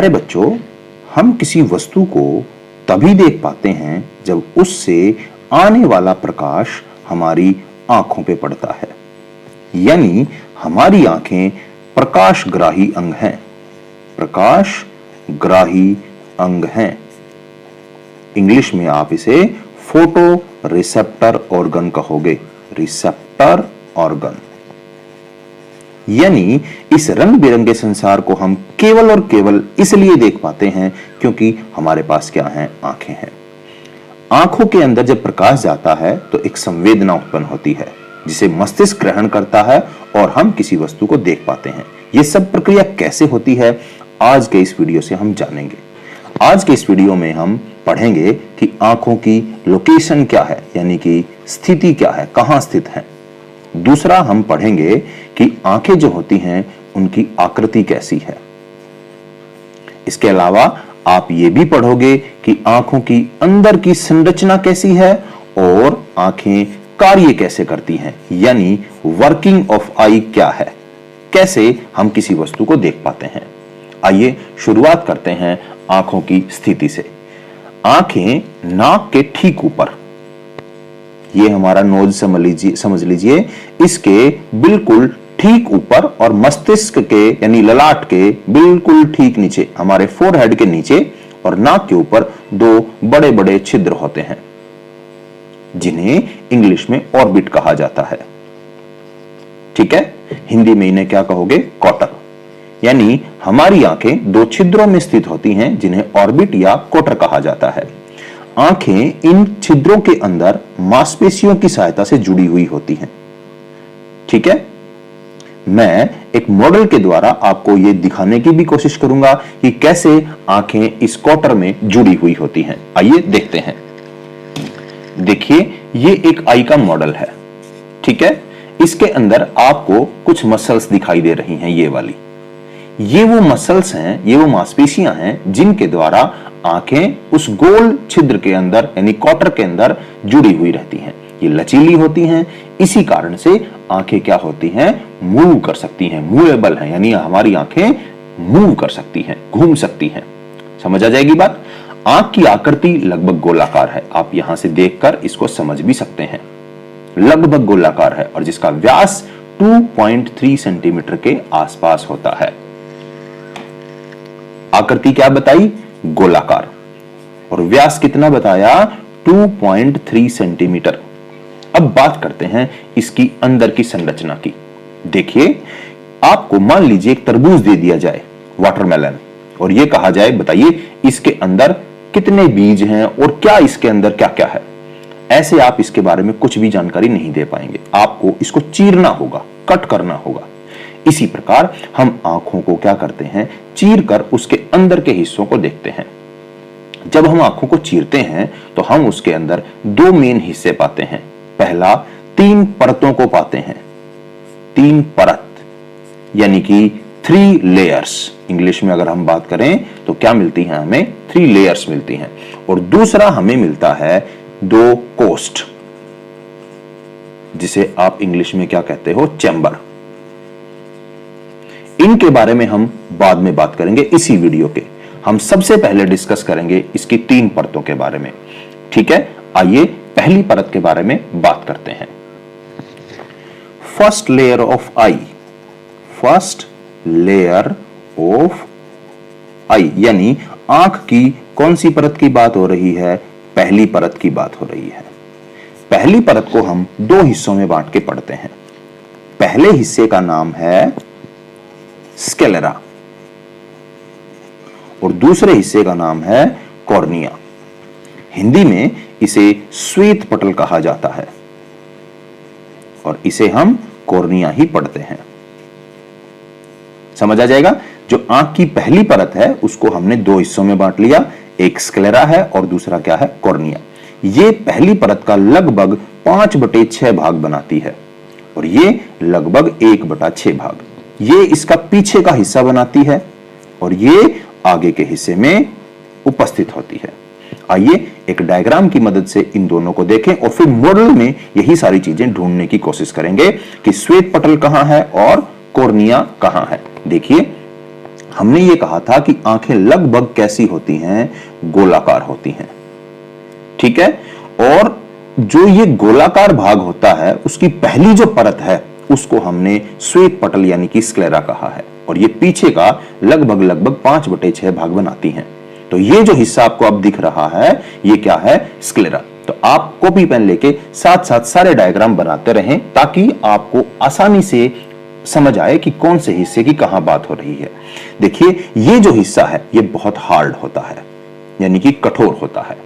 प्यारे बच्चों, हम किसी वस्तु को तभी देख पाते हैं जब उससे आने वाला प्रकाश हमारी आंखों पे पड़ता है। यानी हमारी आंखें प्रकाशग्राही अंग हैं। प्रकाशग्राही अंग हैं। इंग्लिश में आप इसे फोटो रिसेप्टर ऑर्गन कहोगे। Receptor organ. यानी इस रंग बिरंगे संसार को हम केवल और केवल इसलिए देख पाते हैं क्योंकि हमारे पास क्या है? आंखें हैं। आंखों के अंदर जब प्रकाश जाता है तो एक संवेदना उत्पन्न होती है जिसे मस्तिष्क ग्रहण करता है और हम किसी वस्तु को देख पाते हैं। यह सब प्रक्रिया कैसे होती है, आज के इस वीडियो से हम जानेंगे। आज के इस वीडियो में हम पढ़ेंगे कि आंखों की लोकेशन क्या है, यानी कि स्थिति क्या है, कहां स्थित है। दूसरा, हम पढ़ेंगे कि आंखें जो होती हैं उनकी आकृति कैसी है। इसके अलावा आप ये भी पढ़ोगे कि आंखों की अंदर की संरचना कैसी है और आंखें कार्य कैसे करती हैं, यानी वर्किंग ऑफ आई क्या है, कैसे हम किसी वस्तु को देख पाते हैं। आइए शुरुआत करते हैं आंखों की स्थिति से। आंखें नाक के ठीक ऊपर, ये हमारा नोज समझ लीजिए, इसके बिल्कुल ठीक ऊपर और मस्तिष्क के यानी ललाट के बिल्कुल ठीक नीचे, हमारे फोरहेड के नीचे और नाक के ऊपर दो बड़े बड़े छिद्र होते हैं जिन्हें इंग्लिश में ऑर्बिट कहा जाता है। ठीक है, हिंदी में इन्हें क्या कहोगे? क्वार्टर। यानी हमारी आंखें दो छिद्रों में स्थित होती हैं जिन्हें ऑर्बिट या क्वार्टर कहा जाता है। आंखें इन छिद्रों के अंदर मांसपेशियों की सहायता से जुड़ी हुई होती हैं। ठीक है, मैं एक मॉडल के द्वारा आपको यह दिखाने की भी कोशिश करूंगा कि कैसे आंखें इस क्वार्टर में जुड़ी हुई होती हैं। आइए देखते हैं। देखिए, ये एक आई का मॉडल है। ठीक है, इसके अंदर आपको कुछ मसल्स दिखाई दे रही हैं। ये वाली, ये वो मसल्स हैं, ये वो मांसपेशियां हैं जिनके द्वारा आंखें उस गोल छिद्र के अंदर यानी क्वार्टर के अंदर जुड़ी हुई रहती हैं। ये लचीली होती हैं, इसी कारण से आंखें क्या होती हैं? मूव कर सकती हैं, मूवेबल हैं, यानी हमारी आंखें मूव कर सकती हैं, घूम सकती हैं। समझ आ जाएगी बात। आंख की आकृति लगभग गोलाकार है। आप यहां से देखकर इसको समझ भी सकते हैं। लगभग गोलाकार है और जिसका व्यास 2.3 सेंटीमीटर के आसपास होता है। आकृति क्या बताई? गोलाकार। और व्यास कितना बताया? 2.3 सेंटीमीटर। अब बात करते हैं इसकी अंदर की संरचना की। देखिए, आपको मान लीजिए एक तरबूज दे दिया जाए, वाटरमेलन, और यह कहा जाए बताइए इसके अंदर कितने बीज हैं और क्या इसके अंदर क्या क्या है। ऐसे आप इसके बारे में कुछ भी जानकारी नहीं दे पाएंगे। आपको इसको चीरना होगा, कट करना होगा। इसी प्रकार हम आंखों को क्या करते हैं? चीर कर उसके अंदर के हिस्सों को देखते हैं। जब हम आंखों को चीरते हैं तो हम उसके अंदर दो मेन हिस्से पाते हैं। पहला, 3 परतों को पाते हैं। 3 परत यानी कि 3 लेयर्स। इंग्लिश में अगर हम बात करें तो क्या मिलती है हमें? 3 लेयर्स मिलती हैं। और दूसरा हमें मिलता है 2 कोस्ट, जिसे आप इंग्लिश में क्या कहते हो? चैम्बर। इनके बारे में हम बाद में बात करेंगे इसी वीडियो के। हम सबसे पहले डिस्कस करेंगे इसकी 3 परतों के बारे में। ठीक है, आइए पहली परत के बारे में बात करते हैं। First layer of eye. First layer of eye यानी आंख की कौन सी परत की बात हो रही है? पहली परत की बात हो रही है। पहली परत को हम 2 हिस्सों में बांट के पढ़ते हैं। पहले हिस्से का नाम है स्क्लेरा और दूसरे हिस्से का नाम है कॉर्निया। हिंदी में इसे श्वेत पटल कहा जाता है और इसे हम कॉर्निया ही पढ़ते हैं। समझ आ जाएगा। जो आंख की पहली परत है उसको हमने 2 हिस्सों में बांट लिया, एक स्क्लेरा है और दूसरा क्या है? कॉर्निया। ये पहली परत का लगभग 5/6 भाग बनाती है और ये लगभग 1/6 भाग ये इसका पीछे का हिस्सा बनाती है और ये आगे के हिस्से में उपस्थित होती है। आइए एक डायग्राम की मदद से इन दोनों को देखें और फिर मॉडल में यही सारी चीजें ढूंढने की कोशिश करेंगे कि श्वेत पटल कहां है और कॉर्निया कहां है। देखिए, हमने ये कहा था कि आंखें लगभग कैसी होती हैं, गोलाकार होती हैं, ठीक है। और जो ये गोलाकार भाग होता है उसकी पहली जो परत है उसको हमने श्वेत पटल यानी कि स्क्लेरा कहा है, और ये पीछे का लगभग 5/6 भाग बनाती हैं। तो ये जो हिस्सा आपको अब दिख रहा है ये क्या है, स्क्लेरा। तो आप कॉपी पेन लेके साथ साथ सारे डायग्राम बनाते रहें ताकि आपको आसानी से समझ आए कि कौन से हिस्से की कहां बात हो रही है। देखिए ये जो हिस्सा है ये बहुत हार्ड होता है, यानी कि कठोर होता है,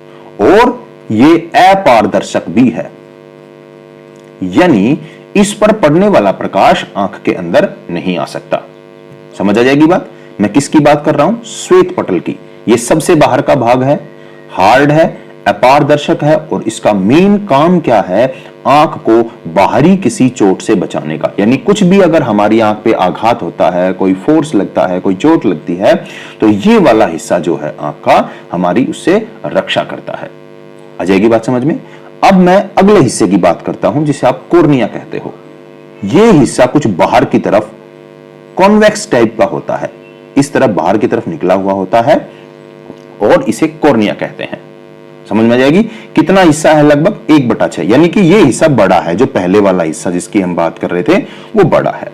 और ये अपारदर्शक भी है, यानी इस पर पड़ने वाला प्रकाश आंख के अंदर नहीं आ सकता। समझ आ जाएगी बात। मैं किसकी बात कर रहा हूं, श्वेत पटल की। ये सबसे बाहर का भाग है, हार्ड है, अपारदर्शक है, और इसका मेन काम क्या है, आंख को बाहरी किसी चोट से बचाने का। यानी कुछ भी अगर हमारी आंख पे आघात होता है, कोई फोर्स लगता है, कोई चोट लगती है, तो ये वाला हिस्सा जो है आंख का हमारी उससे रक्षा करता है। आ जाएगी बात समझ में। अब मैं अगले हिस्से की बात करता हूं जिसे आप कॉर्निया कहते हो। यह हिस्सा कुछ बाहर की तरफ कॉन्वेक्स टाइप का होता है, इस तरफ बाहर की तरफ निकला हुआ होता है, और इसे कॉर्निया कहते हैं। समझ में आ जाएगी। कितना हिस्सा है, लगभग 1/6, यानी कि यह हिस्सा बड़ा है। जो पहले वाला हिस्सा जिसकी हम बात कर रहे थे वो बड़ा है।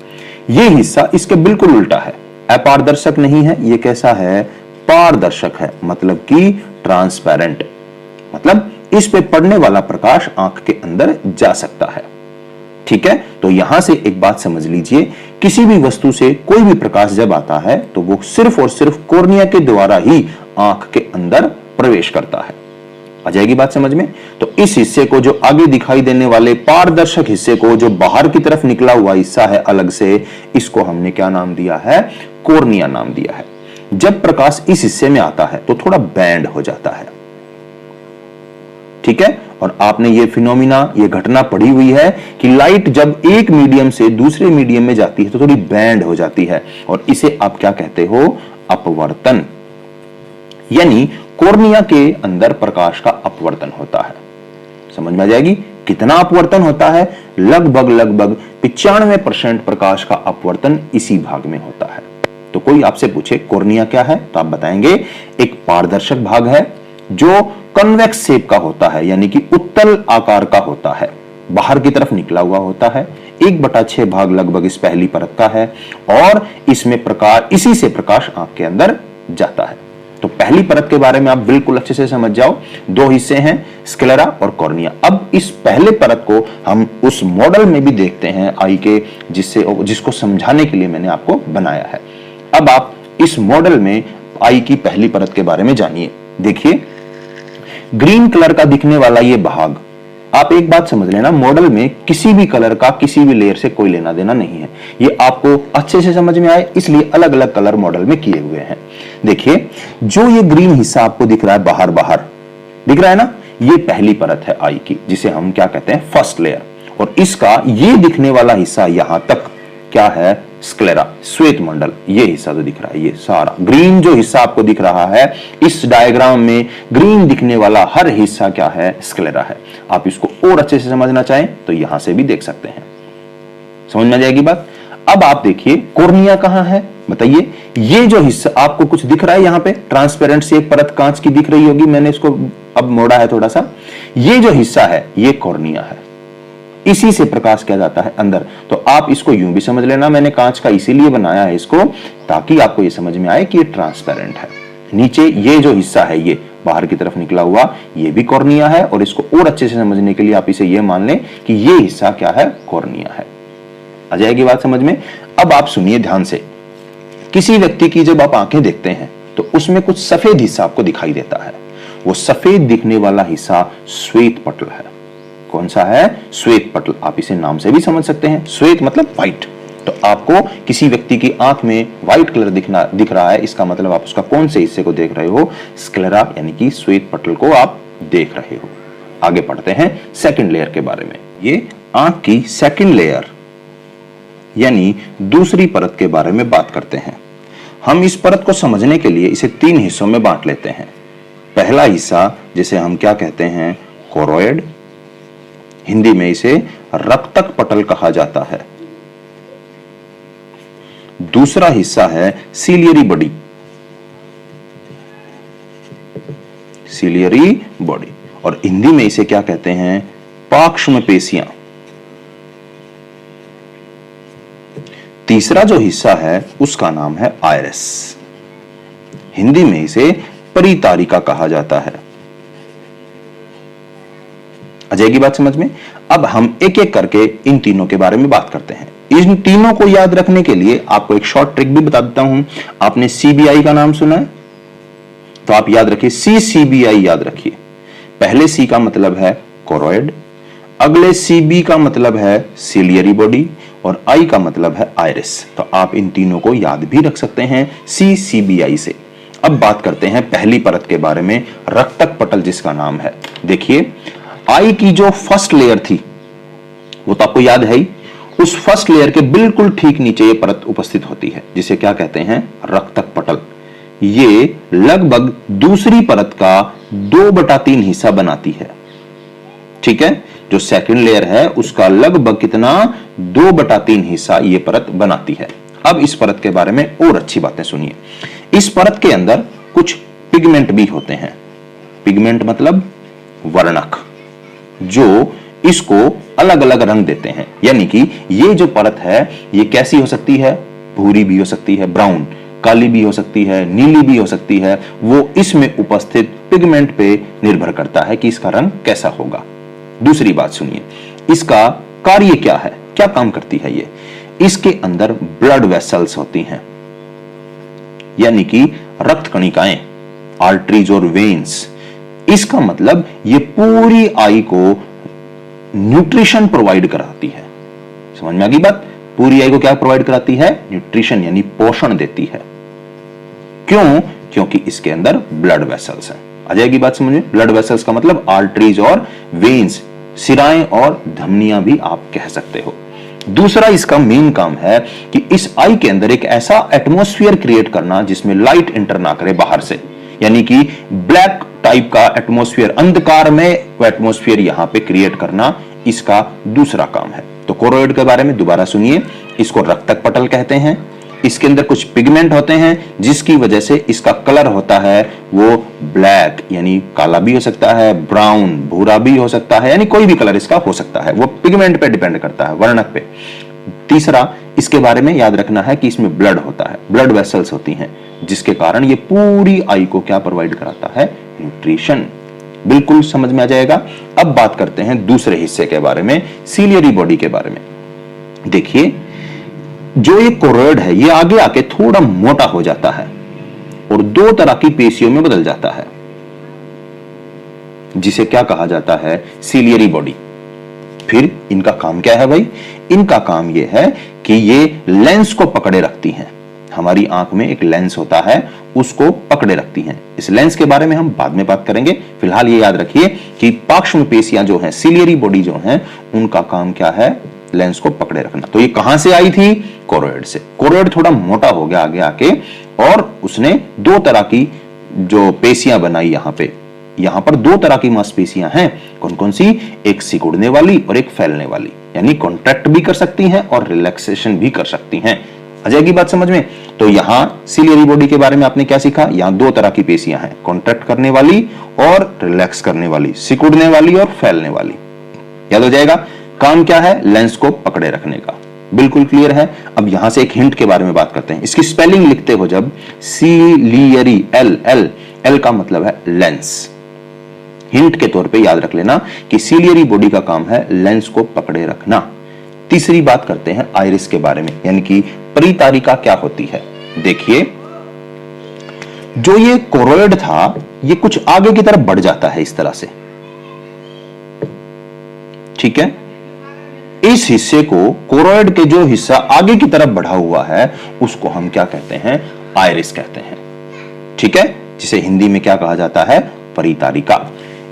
यह हिस्सा इसके बिल्कुल उल्टा है, अपारदर्शक नहीं है, यह कैसा है, पारदर्शक है, मतलब कि ट्रांसपेरेंट। मतलब इस पे पड़ने वाला प्रकाश आंख के अंदर जा सकता है, ठीक है। तो यहां से एक बात समझ लीजिए, किसी भी वस्तु से कोई भी प्रकाश जब आता है तो वो सिर्फ और सिर्फ कॉर्निया के द्वारा ही आंख के अंदर प्रवेश करता है। आ जाएगी बात समझ में। तो इस हिस्से को, जो आगे दिखाई देने वाले पारदर्शक हिस्से को, जो बाहर की तरफ निकला हुआ हिस्सा है अलग से, इसको हमने क्या नाम दिया है, कॉर्निया नाम दिया है। जब प्रकाश इस हिस्से में आता है तो थोड़ा बैंड हो जाता है, ठीक है। और आपने ये फिनोमिना, ये घटना पढ़ी हुई है कि लाइट जब एक मीडियम से दूसरे मीडियम में जाती है तो थोड़ी बैंड हो जाती है, और इसे आप क्या कहते हो, अपवर्तन। यानी कॉर्निया के अंदर प्रकाश का अपवर्तन होता है। समझ में आ जाएगी। कितना अपवर्तन होता है, लगभग 95% प्रकाश का अपवर्तन इसी भाग में होता है। तो कोई आपसे पूछे कॉर्निया क्या है, तो आप बताएंगे एक पारदर्शक भाग है जो कन्वेक्स शेप का होता है, यानी कि उत्तल आकार का होता है, बाहर की तरफ निकला हुआ होता है। 1/6 भाग लगभग इस पहली परत का है, और इसमें प्रकाश, इसी से प्रकाश आंख के अंदर जाता है। तो पहली परत के बारे में आप बिल्कुल अच्छे से समझ जाओ। 2 हिस्से हैं, स्क्लेरा और कॉर्निया। अब इस पहले परत को हम उस मॉडल में भी देखते हैं आई के, जिसको समझाने के लिए मैंने आपको बनाया है। अब आप इस मॉडल में आई की पहली परत के बारे में जानिए। देखिए ग्रीन कलर का दिखने वाला ये भाग, आप एक बात समझ लेना, मॉडल में किसी भी कलर का किसी भी लेयर से कोई लेना देना नहीं है। ये आपको अच्छे से समझ में आए इसलिए अलग अलग कलर मॉडल में किए हुए हैं। देखिए जो ये ग्रीन हिस्सा आपको दिख रहा है, बाहर बाहर दिख रहा है ना, ये पहली परत है आई की, जिसे हम क्या कहते हैं, फर्स्ट लेयर। और इसका ये दिखने वाला हिस्सा यहां तक क्या है, स्क्लेरा, श्वेत मंडल। ये हिस्सा जो दिख रहा है, ये सारा ग्रीन जो हिस्सा आपको दिख रहा है, इस डायग्राम में ग्रीन दिखने वाला हर हिस्सा क्या है, स्क्लेरा है। आप इसको और अच्छे से समझना चाहें तो यहां से भी देख सकते हैं। समझ में आ जाएगी बात। अब आप देखिए कॉर्निया कहां है, बताइए। ये जो हिस्सा आपको कुछ दिख रहा है यहां पे, ट्रांसपेरेंट से एक परत कांच की दिख रही होगी, मैंने इसको अब मोड़ा है थोड़ा सा। ये जो हिस्सा है ये कॉर्निया है, इसी से प्रकाश किया जाता है अंदर। तो आप इसको यूं भी समझ लेना, मैंने कांच का इसीलिए बनाया है इसको, ताकि आपको ये समझ में आए कि ये ट्रांसपेरेंट है। नीचे ये जो हिस्सा है, ये बाहर की तरफ निकला हुआ, ये भी कॉर्निया है। और इसको और अच्छे से समझने के लिए आप इसे ये मान लें कि ये हिस्सा क्या है, कॉर्निया है। आ जाएगी बात समझ में। अब आप सुनिए ध्यान से। किसी व्यक्ति की जब आप आंखें देखते हैं तो उसमें कुछ सफेद हिस्सा आपको दिखाई देता है। वो सफेद दिखने वाला हिस्सा श्वेत पटल है। कौन सा है, श्वेत पटल। आप इसे नाम से भी समझ सकते हैं, श्वेत मतलब व्हाइट। तो आपको किसी व्यक्ति की आंख में व्हाइट कलर दिख रहा है, इसका मतलब आप उसका कौन से हिस्से को देख रहे हो, स्क्लेरा यानी कि श्वेत पटल को आप देख रहे हो। आगे पढ़ते हैं सेकंड लेयर के बारे में। ये आंख की सेकंड लेयर यानी दूसरी परत के बारे में बात करते हैं। हम इस परत को समझने के लिए इसे 3 हिस्सों में बांट लेते हैं। पहला हिस्सा जिसे हम क्या कहते हैं, कोरोइड, हिंदी में इसे रक्तक पटल कहा जाता है। दूसरा हिस्सा है सीलियरी बॉडी, सीलियरी बॉडी, और हिंदी में इसे क्या कहते हैं? पार्श्व पेशियां। तीसरा जो हिस्सा है उसका नाम है आइरिस, हिंदी में इसे परितारिका कहा जाता है। आ जाएगी बात समझ में? अब हम एक एक करके इन तीनों के बारे में बात करते हैं। इन तीनों को याद रखने के लिए आपको एक शॉर्ट ट्रिक भी बता देता हूं। आपने सीबीआई का नाम सुना है, तो आप याद रखिए सीबीआई याद रखिए। पहले सी का मतलब है कोरोइड, अगले सीबी का मतलब है सीलियरी बॉडी, और आई का मतलब है आइरिस। तो आप इन तीनों को याद भी रख सकते हैं सीबीआई से। अब बात करते हैं पहली परत के बारे में, रक्तक पटल जिसका नाम है। देखिए आई की जो फर्स्ट लेयर थी वो तो आपको याद है ही, उस फर्स्ट लेयर के बिल्कुल ठीक नीचे ये परत उपस्थित होती है जिसे क्या कहते हैं? रक्तक पटल। ये लगभग दूसरी परत का 2/3 हिस्सा बनाती है। ठीक है, जो सेकंड लेयर है उसका लगभग कितना? 2/3 हिस्सा ये परत बनाती है। अब इस परत के बारे में और अच्छी बातें सुनिए। इस परत के अंदर कुछ पिगमेंट भी होते हैं। पिगमेंट मतलब वर्णक, जो इसको अलग अलग रंग देते हैं। यानी कि ये जो परत है ये कैसी हो सकती है? भूरी भी हो सकती है, ब्राउन, काली भी हो सकती है, नीली भी हो सकती है। वो इसमें उपस्थित पिगमेंट पे निर्भर करता है कि इसका रंग कैसा होगा। दूसरी बात सुनिए, इसका कार्य क्या है, क्या काम करती है ये? इसके अंदर ब्लड वेसल्स होती हैं, यानी कि रक्त कणिकाएं, आर्टरीज और वेन्स। इसका मतलब ये पूरी आई को न्यूट्रिशन प्रोवाइड कराती है। समझ में आ गई बात? पूरी आई को क्या प्रोवाइड कराती है? न्यूट्रिशन, यानी पोषण देती है। क्यों? क्योंकि इसके अंदर ब्लड वेसल्स हैं। आ जाएगी बात समझ में? ब्लड वेसल्स का मतलब आर्टरीज और वेन्स, सिराएं और धमनियां भी आप कह सकते हो। दूसरा इसका मेन काम है कि इस आई के अंदर एक ऐसा एटमॉस्फेयर क्रिएट करना जिसमें लाइट एंटर ना करे बाहर से, यानी कि ब्लैक टाइप का एटमॉस्फेयर, अंधकार में वो एटमॉस्फेयर यहां पे क्रिएट करना इसका दूसरा काम है। तो कोरोइड के बारे में दोबारा सुनिए, इसको रक्तक पटल कहते हैं। इसके अंदर कुछ पिगमेंट होते हैं जिसकी वजह से इसका कलर होता है वो ब्लैक, यानी काला भी हो सकता है, ब्राउन, भूरा भी हो सकता है, यानी कोई भी कलर इसका हो सकता है। वो पिगमेंट पे डिपेंड करता है, वर्णक पे। तीसरा इसके बारे में याद रखना है कि इसमें ब्लड होता है, ब्लड वेसल्स होती हैं, जिसके कारण ये पूरी आई को क्या प्रोवाइड कराता है? न्यूट्रिशन। बिल्कुल समझ में आ जाएगा। अब बात करते हैं दूसरे हिस्से के बारे में, सीलियरी बॉडी के बारे में। देखिए जो ये कोरोइड है ये आगे आके थोड़ा मोटा हो जाता है और दो तरह की पेशियों में बदल जाता है, जिसे क्या कहा जाता है? Ciliary body. फिर इनका काम क्या है भाई? इनका काम यह है कि ये लेंस को पकड़े रखती हैं। हमारी आंख में एक लेंस होता है, उसको पकड़े रखती हैं। इस लेंस के बारे में हम बाद में बात करेंगे। फिलहाल ये याद रखिए कि पार्श्व पेशियां जो हैं, सीलियरी बॉडी जो हैं, उनका काम क्या है? लेंस को पकड़े रखना। तो ये कहां से आई थी? कोरोइड से। कोरोइड थोड़ा मोटा हो गया आगे आके और उसने दो तरह की जो पेशियां बनाई यहां पर दो तरह की मांसपेशियां हैं। कौन कौन सी? एक सिकुड़ने वाली और एक फैलने वाली, यानी कॉन्ट्रैक्ट भी कर सकती हैं और रिलैक्सेशन भी कर सकती हैं। आ जाएगी बात समझ में? तो यहां सीलियरी बॉडी के बारे में आपने क्या सीखा? यहां दो तरह की पेशियां हैं, कॉन्ट्रैक्ट करने वाली और रिलैक्स करने वाली, सिकुड़ने वाली और फैलने वाली। याद हो जाएगा? काम क्या है? लेंस को पकड़े रखने का। बिल्कुल क्लियर है। अब यहां से एक हिंट के बारे में बात करते हैं। इसकी स्पेलिंग लिखते हो जब, सीलियरी, एल का मतलब है लेंस। हिंट के तौर पे याद रख लेना कि सीलियरी बॉडी का काम है लेंस को पकड़े रखना। तीसरी बात करते हैं आइरिस के बारे में, यानी कि परितारिका क्या होती है। देखिए जो ये कोरोइड था ये कुछ आगे की तरफ बढ़ जाता है इस तरह से, ठीक है। इस हिस्से को, कोरोइड के जो हिस्सा आगे की तरफ बढ़ा हुआ है, उसको हम क्या कहते हैं? आइरिस कहते हैं, ठीक है, जिसे हिंदी में क्या कहा जाता है? परितारिका।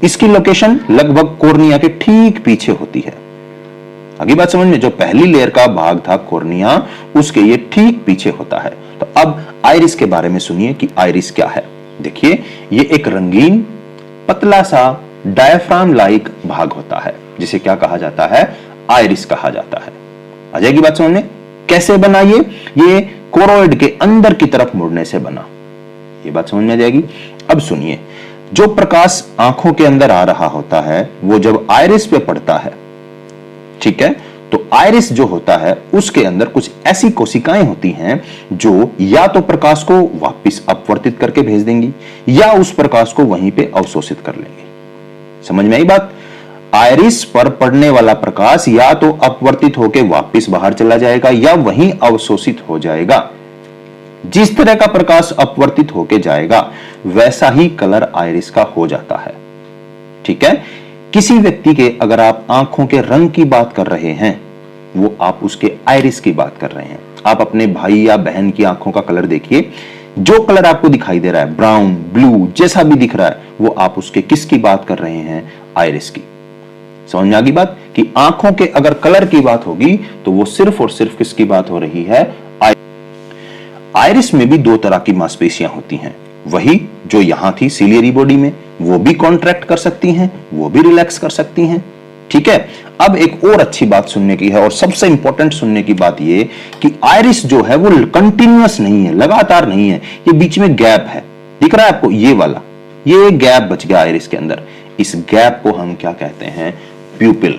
इसकी लोकेशन लगभग कॉर्निया के ठीक पीछे होती है। आगे बात समझ में? जो पहली लेयर का भाग था कॉर्निया, उसके ये ठीक पीछे होता है। तो अब आइरिस के बारे में सुनिए कि आइरिस क्या है। देखिए ये एक रंगीन पतला सा डायफ्राम लाइक भाग होता है, जिसे क्या कहा जाता है? आइरिस कहा जाता है। आ जाएगी बात समझ में? कैसे बना ये कोरोइड के अंदर की तरफ मुड़ने से बना। ये बात समझ में आ जाएगी। अब सुनिए, जो प्रकाश आंखों के अंदर आ रहा होता है वो जब आइरिस पे पड़ता है, ठीक है, तो आइरिस जो होता है उसके अंदर कुछ ऐसी कोशिकाएं होती हैं जो या तो प्रकाश को वापस अपवर्तित करके भेज देंगी या उस प्रकाश को वहीं पे अवशोषित कर लेंगे। समझ में आई बात? आइरिस पर पड़ने वाला प्रकाश या तो अपवर्तित होकर वापस बाहर चला जाएगा या वहीं अवशोषित हो जाएगा। जिस तरह का प्रकाश अपवर्तित होकर जाएगा वैसा ही कलर आइरिस का हो जाता है, ठीक है। किसी व्यक्ति के अगर आप आंखों के रंग की बात कर रहे हैं, वो आप उसके आइरिस की बात कर रहे हैं। आप अपने भाई या बहन की आंखों का कलर देखिए, जो कलर आपको दिखाई दे रहा है, ब्राउन, ब्लू, जैसा भी दिख रहा है, वो आप उसके किसकी बात कर रहे हैं? आइरिस की। समझ में आ गई बात कि आंखों के अगर कलर की बात होगी तो वो सिर्फ और सिर्फ किसकी बात हो रही है? आइरिस में भी दो तरह की मांसपेशियां होती हैं, वही जो यहां थी सिलियरी बॉडी में, वो भी कॉन्ट्रैक्ट कर सकती हैं, वो भी रिलैक्स कर सकती हैं, ठीक है। अब एक और अच्छी बात सुनने की है और सबसे इंपॉर्टेंट सुनने की बात ये कि आइरिस जो है वो कंटिन्यूअस नहीं है, लगातार नहीं है, ये बीच में गैप है। दिख रहा है आपको? ये वाला, ये गैप बच गया आइरिस के अंदर। इस गैप को हम क्या कहते हैं? प्यूपिल।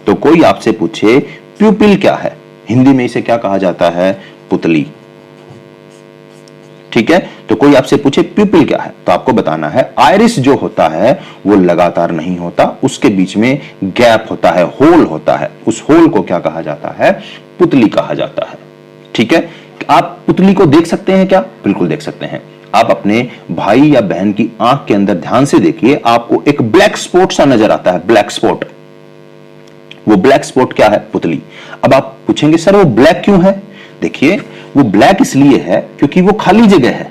तो कोई आपसे पूछे प्यूपिल क्या है, हिंदी में इसे क्या कहा जाता है? पुतली, ठीक है। तो कोई आपसे पूछे प्यूपिल क्या है, तो आपको बताना है आइरिस जो होता है वो लगातार नहीं होता, उसके बीच में गैप होता है, होल होता है। उस होल को क्या कहा जाता है? पुतली कहा जाता है, ठीक है। आप पुतली को देख सकते हैं क्या? बिल्कुल देख सकते हैं। आप अपने भाई या बहन की आंख के अंदर ध्यान से देखिए, आपको एक ब्लैक स्पॉट सा नजर आता है, ब्लैक स्पॉट। वो ब्लैक स्पॉट क्या है? पुतली। अब आप पूछेंगे सर वो ब्लैक क्यों है? देखिए, वो ब्लैक इसलिए है क्योंकि वो खाली जगह है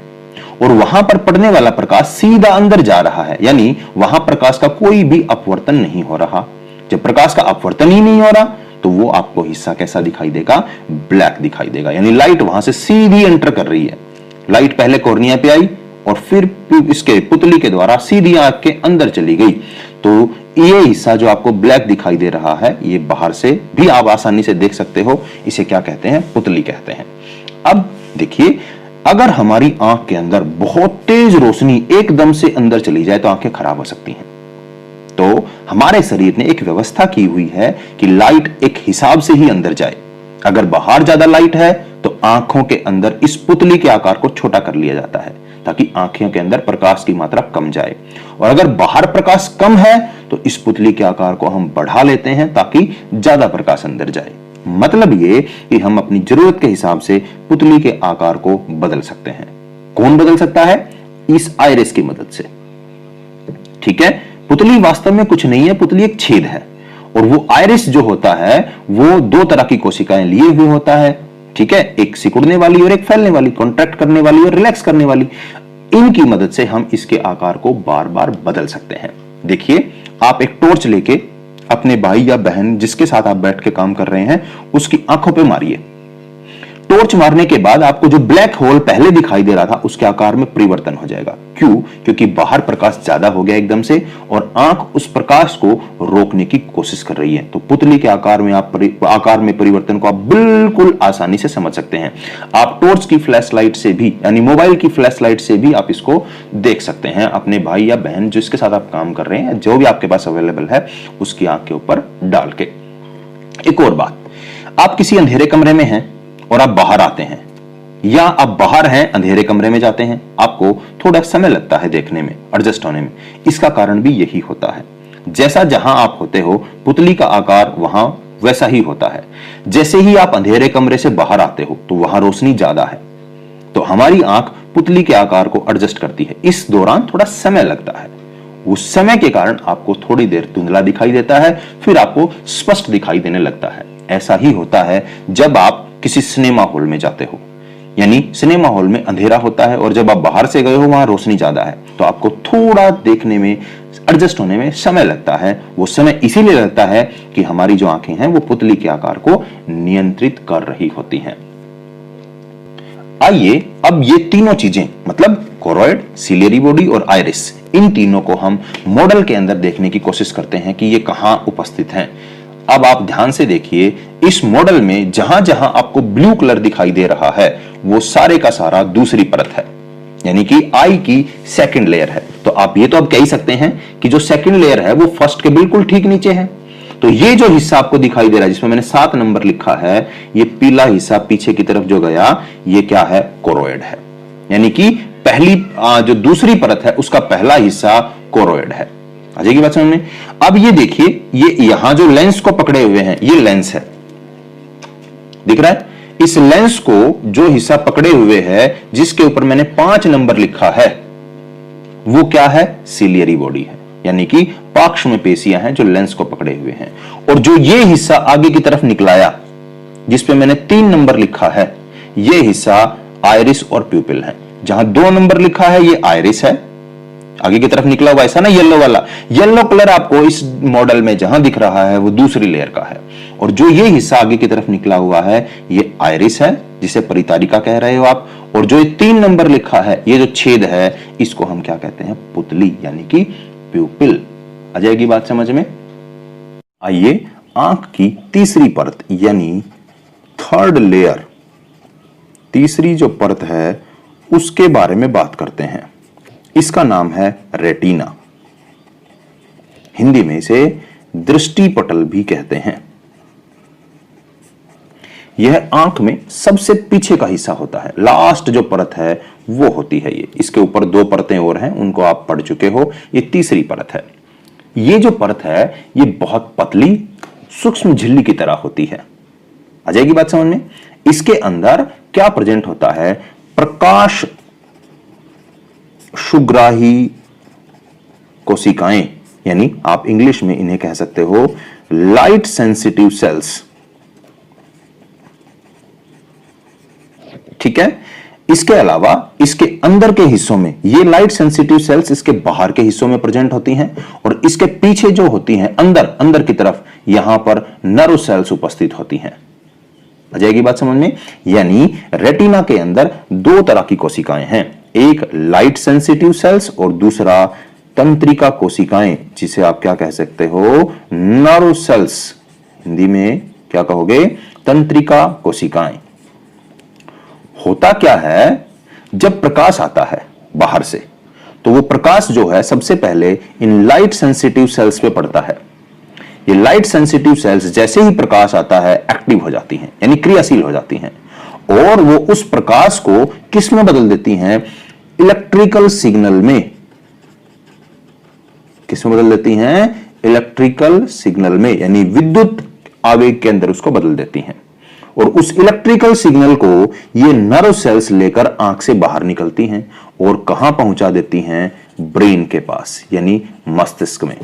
और वहां पर पड़ने वाला प्रकाश सीधा अंदर जा रहा है, यानी वहां प्रकाश का कोई भी अपवर्तन नहीं हो रहा। जब प्रकाश का अपवर्तन ही नहीं हो रहा तो वो आपको हिस्सा कैसा दिखाई देगा? ब्लैक दिखाई देगा, यानी लाइट वहां से सीधी एंटर कर रही है। लाइट पहले कॉर्निया पे आई और फिर इसके पुतली के द्वारा सीधी आंख के अंदर चली गई, तो ये हिस्सा जो आपको ब्लैक दिखाई दे रहा है, ये बाहर से भी आप आसानी से देख सकते हो, इसे क्या कहते हैं? पुतली कहते हैं। अब देखिए, अगर हमारी आंख के अंदर बहुत तेज रोशनी एकदम से अंदर चली जाए तो आंखें खराब हो सकती हैं। तो हमारे शरीर ने एक व्यवस्था की हुई है कि लाइट एक हिसाब से ही अंदर जाए। अगर बाहर ज्यादा लाइट है तो आंखों के अंदर इस पुतली के आकार को छोटा कर लिया जाता है ताकि आंखों के अंदर प्रकाश की मात्रा कम जाए, और अगर बाहर प्रकाश कम है तो इस पुतली के आकार को हम बढ़ा लेते हैं ताकि ज्यादा प्रकाश अंदर जाए। मतलब ये कि हम अपनी जरूरत के हिसाब से पुतली के आकार को बदल सकते हैं। कौन बदल सकता है? इस आइरिस की मदद से, ठीक है। पुतली वास्तव में कुछ नहीं है, पुतली एक छेद है और वो आइरिस जो होता है वो दो तरह की कोशिकाएं लिए हुए होता है, ठीक है, एक सिकुड़ने वाली और एक फैलने वाली, कॉन्ट्रैक्ट करने वाली और रिलैक्स करने वाली। इनकी मदद से हम इसके आकार को बार बार बदल सकते हैं। देखिए, आप एक टॉर्च लेके अपने भाई या बहन जिसके साथ आप बैठ के काम कर रहे हैं उसकी आंखों पे मारिए। टॉर्च मारने के बाद आपको जो ब्लैक होल पहले दिखाई दे रहा था उसके आकार में परिवर्तन हो जाएगा। क्यों? क्योंकि बाहर प्रकाश ज्यादा हो गया एकदम से और आंख उस प्रकाश को रोकने की कोशिश कर रही है। तो पुतली के आकार में आकार में परिवर्तन को आप बिल्कुल आसानी से समझ सकते हैं। आप टॉर्च की फ्लैश लाइट से भी, यानी मोबाइल की फ्लैश लाइट से भी आप इसको देख सकते हैं। अपने भाई या बहन जिसके साथ आप काम कर रहे हैं, जो भी आपके पास अवेलेबल है, उसकी आंख के ऊपर डाल के। एक और बात, आप किसी अंधेरे कमरे में हैं और आप बाहर आते हैं, या आप बाहर हैं अंधेरे कमरे में जाते हैं, आपको थोड़ा समय लगता है देखने में, एडजस्ट होने में। इसका कारण भी यही होता है। जैसा जहां आप होते हो पुतली का आकार वहां वैसा ही होता है। जैसे ही आप अंधेरे कमरे से बाहर आते हो तो वहां रोशनी ज्यादा है, तो हमारी आंख पुतली के आकार को एडजस्ट करती है। इस दौरान थोड़ा समय लगता है, उस समय के कारण आपको थोड़ी देर धुंधला दिखाई देता है, फिर आपको स्पष्ट दिखाई देने लगता है। ऐसा ही होता है जब आप किसी सिनेमा हॉल में जाते हो, यानी सिनेमा हॉल में अंधेरा होता है और जब आप बाहर से गए हो वहां रोशनी ज्यादा है, तो आपको थोड़ा देखने में, एडजस्ट होने में समय लगता है। वो समय इसीलिए लगता है कि हमारी जो आंखें हैं वो पुतली के आकार को नियंत्रित कर रही होती हैं। आइए अब ये तीनों चीजें, मतलब कोरोइड, सिलियरी बॉडी और आइरिस, इन तीनों को हम मॉडल के अंदर देखने की कोशिश करते हैं कि ये कहां उपस्थित हैं। अब आप ध्यान से देखिए, इस मॉडल में जहां जहां आपको ब्लू कलर दिखाई दे रहा है वो सारे का सारा दूसरी परत है, यानी कि आई की सेकंड लेयर है। तो आप ये तो अब कह ही सकते हैं कि जो सेकंड लेयर है वो फर्स्ट के बिल्कुल ठीक नीचे है। तो ये जो हिस्सा आपको दिखाई दे रहा है जिसमें मैंने 7 नंबर लिखा है, ये पीला हिस्सा पीछे की तरफ जो गया, ये क्या है, कोरोइड है। यानी कि पहली जो दूसरी परत है उसका पहला हिस्सा कोरोइड है। आ जाएगी बात समझ में। अब ये देखिए, ये यहां जो लेंस को पकड़े हुए हैं ये लेंस है, दिख रहा है। इस लेंस को जो हिस्सा पकड़े हुए है जिसके ऊपर मैंने 5 नंबर लिखा है वो क्या है, सिलियरी बॉडी है, यानी कि पार्श्व पेशियां हैं जो लेंस को पकड़े हुए हैं। और जो ये हिस्सा आगे की तरफ निकलाया जिस पे मैंने 3 नंबर लिखा है, ये हिस्सा आइरिस और प्यूपिल है। जहां 2 नंबर लिखा है ये आइरिस है, आगे की तरफ निकला हुआ ऐसा ना, येलो वाला, येलो कलर आपको इस मॉडल में जहां दिख रहा है वो दूसरी लेयर का है। और जो ये हिस्सा आगे की तरफ निकला हुआ है ये आइरिस है, जिसे परितारिका कह रहे हो आप। और जो ये 3 नंबर लिखा है, ये जो छेद है, इसको हम क्या कहते हैं, पुतली, यानी कि प्यूपिल। आ जाएगी बात समझ में। आइए आंख की तीसरी परत यानी थर्ड लेयर, तीसरी जो परत है उसके बारे में बात करते हैं। इसका नाम है रेटिना, हिंदी में इसे दृष्टि पटल भी कहते हैं। यह आंख में सबसे पीछे का हिस्सा होता है, लास्ट जो परत है वो होती है ये। इसके ऊपर 2 परतें और हैं, उनको आप पढ़ चुके हो, ये तीसरी परत है। ये जो परत है ये बहुत पतली सूक्ष्म झिल्ली की तरह होती है। आ जाएगी बात समझ में। इसके अंदर क्या प्रेजेंट होता है, प्रकाश सुग्राही कोशिकाएं, यानी आप इंग्लिश में इन्हें कह सकते हो लाइट सेंसिटिव सेल्स, ठीक है। इसके अलावा इसके अंदर के हिस्सों में ये लाइट सेंसिटिव सेल्स इसके बाहर के हिस्सों में प्रेजेंट होती हैं, और इसके पीछे जो होती हैं अंदर की तरफ, यहां पर नर्व सेल्स उपस्थित होती हैं। आ जाएगी बात समझ में। यानी रेटिना के अंदर 2 तरह की कोशिकाएं हैं, एक लाइट सेंसिटिव सेल्स और दूसरा तंत्रिका कोशिकाएं, जिसे आप क्या कह सकते हो, नर्व सेल्स। हिंदी में क्या कहोगे, तंत्रिका कोशिकाएं। होता क्या है, जब प्रकाश आता है बाहर से तो वो प्रकाश जो है सबसे पहले इन लाइट सेंसिटिव सेल्स पे पड़ता है। ये लाइट सेंसिटिव सेल्स जैसे ही प्रकाश आता है एक्टिव हो जाती हैं, यानी क्रियाशील हो जाती हैं, और वो उस प्रकाश को किस में बदल देती हैं, इलेक्ट्रिकल सिग्नल में। किस में बदल देती हैं, इलेक्ट्रिकल सिग्नल में, यानी विद्युत आवेग के अंदर उसको बदल देती हैं। और उस इलेक्ट्रिकल सिग्नल को ये नर्व सेल्स लेकर आंख से बाहर निकलती हैं और कहां पहुंचा देती हैं, ब्रेन के पास, यानी मस्तिष्क में।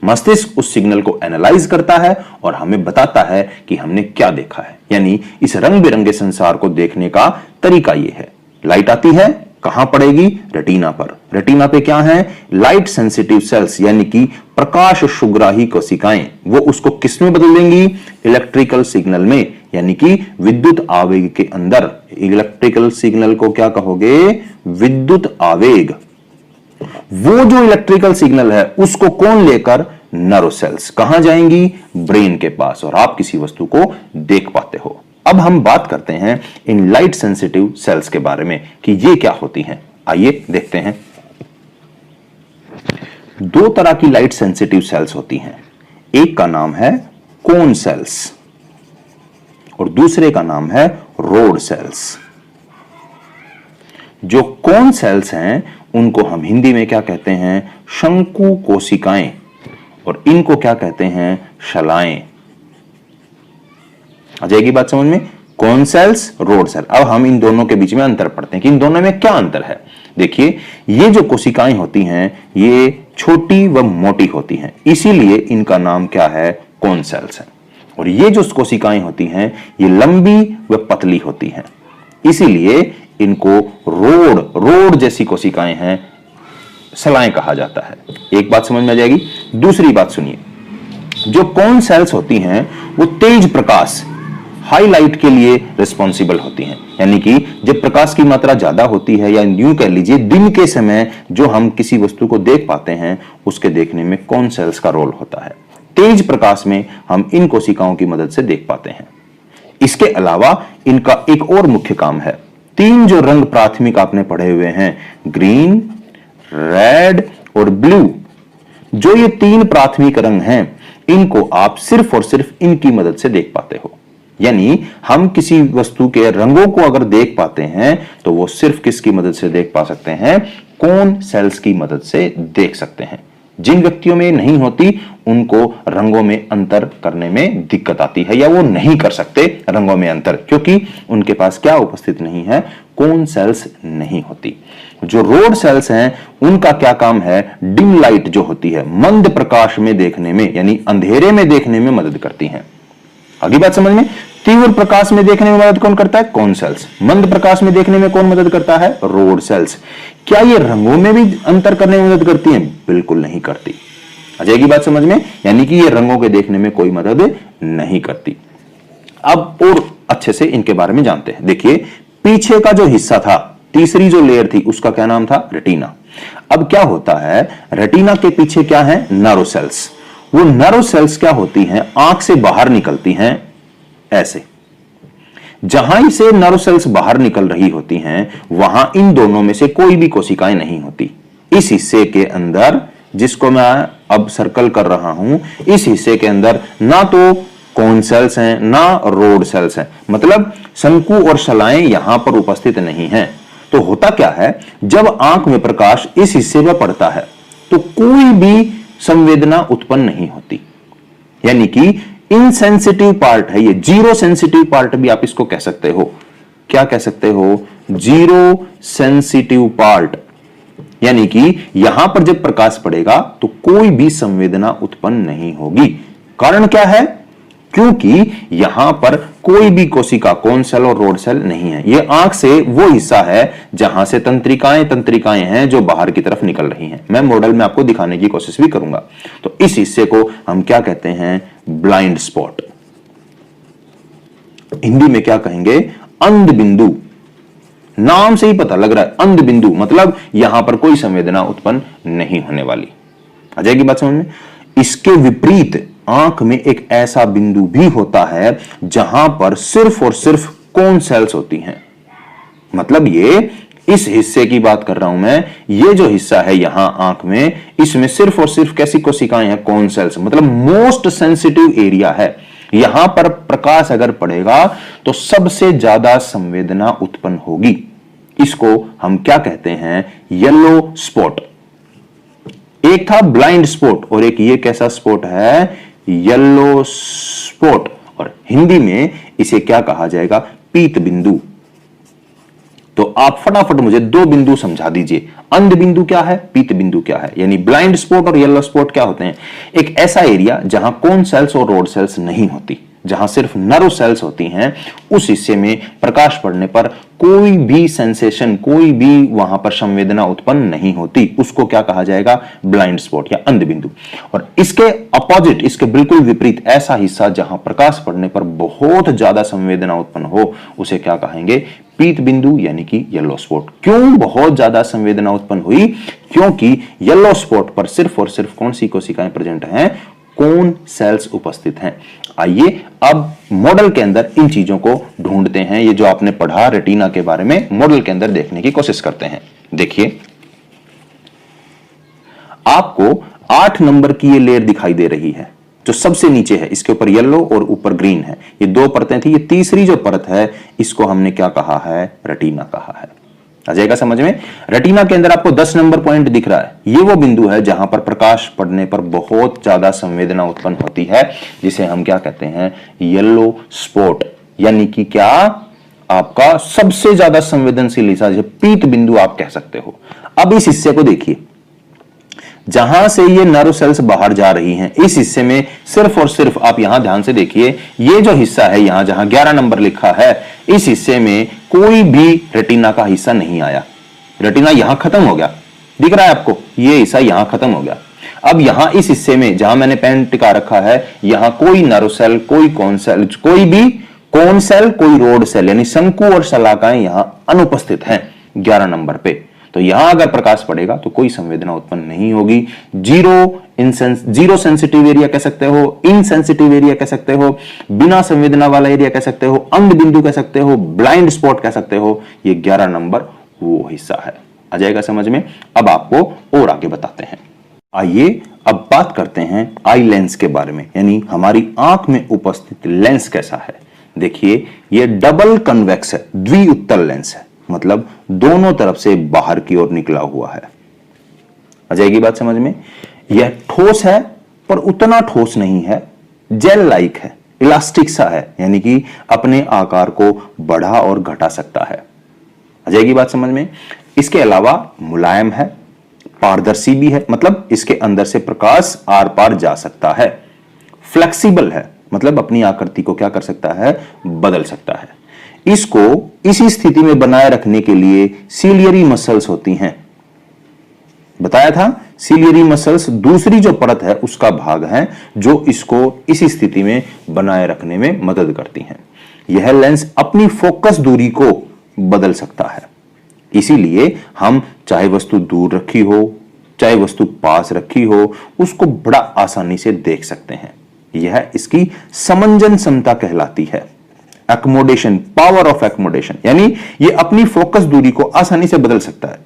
मस्तिष्क उस सिग्नल को एनालाइज करता है और हमें बताता है कि हमने क्या देखा है। यानी इस रंग बिरंगे संसार को देखने का तरीका यह है। लाइट आती है, कहां पड़ेगी, रेटिना पर। रेटिना पे क्या है, लाइट सेंसिटिव सेल्स, यानी कि प्रकाश सुग्राही कोशिकाएं। वो उसको किस में बदल देंगी, इलेक्ट्रिकल सिग्नल में, यानी कि विद्युत आवेग के अंदर। इलेक्ट्रिकल सिग्नल को क्या कहोगे, विद्युत आवेग। वो जो इलेक्ट्रिकल सिग्नल है उसको कौन लेकर, नर्व सेल्स। कहां जाएंगी, ब्रेन के पास, और आप किसी वस्तु को देख पाते हो। अब हम बात करते हैं इन लाइट सेंसिटिव सेल्स के बारे में कि ये क्या होती हैं। आइए देखते हैं। 2 तरह की लाइट सेंसिटिव सेल्स होती हैं, एक का नाम है कोन सेल्स और दूसरे का नाम है रोड सेल्स। जो कोन सेल्स हैं उनको हम हिंदी में क्या कहते हैं, शंकु कोशिकाएं, और इनको क्या कहते हैं, शलाएं। आ जाएगी बात समझ में। Cone cells, rod cell. अब हम इन दोनों के बीच में अंतर पढ़ते हैं कि इन दोनों में क्या अंतर है। देखिए, ये जो कोशिकाएं होती हैं ये छोटी व मोटी होती हैं, इसीलिए इनका नाम क्या है, कोन सेल्स है। और ये जो कोशिकाएं होती हैं ये लंबी व पतली होती हैं, इसीलिए इनको रोड जैसी कोशिकाएं हैं, सलाएं कहा जाता है। एक बात समझ में आ जाएगी। दूसरी बात सुनिए, जो कोन सेल्स होती हैं वो तेज प्रकाश, हाईलाइट के लिए रिस्पॉन्सिबल होती हैं। यानी कि जब प्रकाश की मात्रा ज्यादा होती है, या यूं कह लीजिए दिन के समय जो हम किसी वस्तु को देख पाते हैं, उसके देखने में कोन सेल्स का रोल होता है। तेज प्रकाश में हम इन कोशिकाओं की मदद से देख पाते हैं। इसके अलावा इनका एक और मुख्य काम है। 3 जो रंग प्राथमिक आपने पढ़े हुए हैं, ग्रीन, रेड और ब्लू, जो ये 3 प्राथमिक रंग हैं, इनको आप सिर्फ और सिर्फ इनकी मदद से देख पाते हो। यानी हम किसी वस्तु के रंगों को अगर देख पाते हैं तो वो सिर्फ किसकी मदद से देख पा सकते हैं? कोन सेल्स की मदद से देख सकते हैं। जिन व्यक्तियों में नहीं होती उनको रंगों में अंतर करने में दिक्कत आती है, या वो नहीं कर सकते रंगों में अंतर, क्योंकि उनके पास क्या उपस्थित नहीं है? कोन सेल्स नहीं होती। जो रोड सेल्स हैं उनका क्या काम है? डिम लाइट जो होती है, मंद प्रकाश में देखने में, यानी अंधेरे में देखने में मदद करती हैं। आगे बात समझ में? तीव्र प्रकाश में देखने में मदद कौन करता है? Cone cells. मंद प्रकाश में देखने में कौन मदद करता है? Rod cells. क्या ये रंगों में भी अंतर करने में मदद करती हैं? बिल्कुल नहीं करती। आ जाएगी बात समझ में? यानी कि ये रंगों के देखने में कोई मदद नहीं करती। अब और अच्छे से इनके बारे में जानते हैं। देखिए, पीछे का जो हिस्सा था, तीसरी जो लेयर थी, उसका क्या नाम था? रेटिना। अब क्या होता है, रेटिना के पीछे क्या है? Nerve cells. वो नर्व सेल्स क्या होती हैं? आंख से बाहर निकलती हैं ऐसे। जहां इसे नर्व सेल्स बाहर निकल रही होती हैं, वहां इन दोनों में से कोई भी कोशिकाएं नहीं होती। इस हिस्से के अंदर, जिसको मैं अब सर्कल कर रहा हूं, इस हिस्से के अंदर ना तो कोन सेल्स हैं ना रोड सेल्स हैं, मतलब शंकु और शलाएं यहां पर उपस्थित नहीं हैं। तो होता क्या है, जब आंख में प्रकाश इस हिस्से में पड़ता है तो कोई भी संवेदना उत्पन्न नहीं होती। यानी कि इनसेंसिटिव पार्ट है ये, जीरो सेंसिटिव पार्ट भी आप इसको कह सकते हो। क्या कह सकते हो? Zero sensitive part. यानी कि यहां पर जब प्रकाश पड़ेगा तो कोई भी संवेदना उत्पन्न नहीं होगी। कारण क्या है? क्योंकि यहां पर कोई भी कोशिका, कोन सेल और रोड सेल नहीं है। यह आंख से वो हिस्सा है जहां से तंत्रिकाएं हैं जो बाहर की तरफ निकल रही हैं। मैं मॉडल में आपको दिखाने की कोशिश भी करूंगा। तो इस हिस्से को हम क्या कहते हैं? Blind spot. हिंदी में क्या कहेंगे? अंध बिंदु। नाम से ही पता लग रहा है, अंध बिंदु मतलब यहां पर कोई संवेदना उत्पन्न नहीं होने वाली। आ जाएगी बात समझ में? इसके विपरीत आंख में एक ऐसा बिंदु भी होता है जहां पर सिर्फ और सिर्फ कोन सेल्स होती हैं। मतलब ये इस हिस्से की बात कर रहा हूं मैं, ये जो हिस्सा है यहां आंख में, इसमें सिर्फ और सिर्फ कैसी कोशिकाएं हैं? Cone cells. मतलब मोस्ट सेंसिटिव एरिया है। यहां पर प्रकाश अगर पड़ेगा तो सबसे ज्यादा संवेदना उत्पन्न होगी। इसको हम क्या कहते हैं? Yellow spot. एक था ब्लाइंड स्पॉट और एक ये कैसा स्पॉट है? Yellow spot. और हिंदी में इसे क्या कहा जाएगा? पीत बिंदु। तो आप फटाफट मुझे 2 बिंदु समझा दीजिए। अंध बिंदु क्या है? पीत बिंदु क्या है? यानी ब्लाइंड स्पॉट और येलो स्पॉट क्या होते हैं? एक ऐसा एरिया जहां कोन सेल्स और रोड सेल्स नहीं होती, जहां सिर्फ नर्व सेल्स होती हैं, उस हिस्से में प्रकाश पड़ने पर कोई भी सेंसेशन, कोई भी वहां पर संवेदना उत्पन्न नहीं होती। उसको क्या कहा जाएगा? ब्लाइंड स्पॉट या अंध बिंदु। और इसके अपोजिट, इसके बिल्कुल विपरीत ऐसा हिस्सा जहां प्रकाश पड़ने पर बहुत ज्यादा संवेदना उत्पन्न हो, उसे क्या कहेंगे? पीत बिंदु यानी कि येलो स्पॉट। क्यों बहुत ज्यादा संवेदना उत्पन्न हुई? क्योंकि येलो स्पॉट पर सिर्फ और सिर्फ कौन सी कोशिकाएं प्रेजेंट हैं? कोन सेल्स उपस्थित हैं। आइए अब मॉडल के अंदर इन चीजों को ढूंढते हैं। ये जो आपने पढ़ा रेटिना के बारे में, मॉडल के अंदर देखने की कोशिश करते हैं। देखिए, आपको 8 नंबर की ये लेयर दिखाई दे रही है जो सबसे नीचे है। इसके ऊपर येलो और ऊपर ग्रीन है। ये 2 परतें थी। ये तीसरी जो परत है इसको हमने क्या कहा है? रेटिना कहा है। आ जाएगा समझ में? रेटिना के अंदर आपको 10 नंबर पॉइंट दिख रहा है। ये वो बिंदु है जहां पर प्रकाश पड़ने पर बहुत ज्यादा संवेदना उत्पन्न होती है, जिसे हम क्या कहते हैं? Yellow spot. यानी कि क्या? आपका सबसे ज्यादा संवेदनशील हिस्सा, पीत बिंदु आप कह सकते हो। अब इस हिस्से को देखिए, जहां से ये नर्व सेल्स बाहर जा रही हैं, इस हिस्से में सिर्फ और सिर्फ आप यहां ध्यान से देखिए, ये जो हिस्सा है यहां जहां 11 नंबर लिखा है, इस हिस्से में कोई भी रेटिना का हिस्सा नहीं आया। रेटिना यहां खत्म हो गया। दिख रहा है आपको? ये हिस्सा यहां खत्म हो गया। अब यहां इस हिस्से में जहां मैंने पेन टिका रखा है, यहां कोई नर्व सेल, कोई कोन सेल, कोई भी कोन सेल, कोई रोड सेल यानी शंकु और शलाकाएं यहां अनुपस्थित हैं 11 नंबर पे। तो यहां अगर प्रकाश पड़ेगा तो कोई संवेदना उत्पन्न नहीं होगी। जीरो सेंसिटिव एरिया कह सकते हो, इनसेंसिटिव एरिया कह सकते हो, बिना संवेदना वाला एरिया कह सकते हो, अंध बिंदु कह सकते हो, ब्लाइंड स्पॉट कह सकते हो। ये 11 नंबर वो हिस्सा है। आ जाएगा समझ में। अब आपको और आगे बताते हैं। आइए अब बात करते हैं आई लेंस के बारे में, यानी हमारी आंख में उपस्थित लेंस कैसा है। देखिए ये डबल कन्वेक्स है, द्विउत्तल लेंस है, मतलब दोनों तरफ से बाहर की ओर निकला हुआ है। आ जाएगी बात समझ में। यह ठोस है पर उतना ठोस नहीं है, जेल लाइक है, इलास्टिक सा है, यानी कि अपने आकार को बढ़ा और घटा सकता है। आ जाएगी बात समझ में। इसके अलावा मुलायम है, पारदर्शी भी है, मतलब इसके अंदर से प्रकाश आर पार जा सकता है। फ्लेक्सिबल है, मतलब अपनी आकृति को क्या कर सकता है, बदल सकता है। इसको इसी स्थिति में बनाए रखने के लिए सीलियरी मसल्स होती हैं। बताया था सीलियरी मसल्स दूसरी जो परत है उसका भाग है जो इसको इसी स्थिति में बनाए रखने में मदद करती हैं। यह लेंस अपनी फोकस दूरी को बदल सकता है, इसीलिए हम चाहे वस्तु दूर रखी हो चाहे वस्तु पास रखी हो उसको बड़ा आसानी से देख सकते हैं। यह इसकी समंजन क्षमता कहलाती है। एकोमोडेशन, पावर ऑफ एकोमोडेशन, यानी ये अपनी फोकस दूरी को आसानी से बदल सकता है,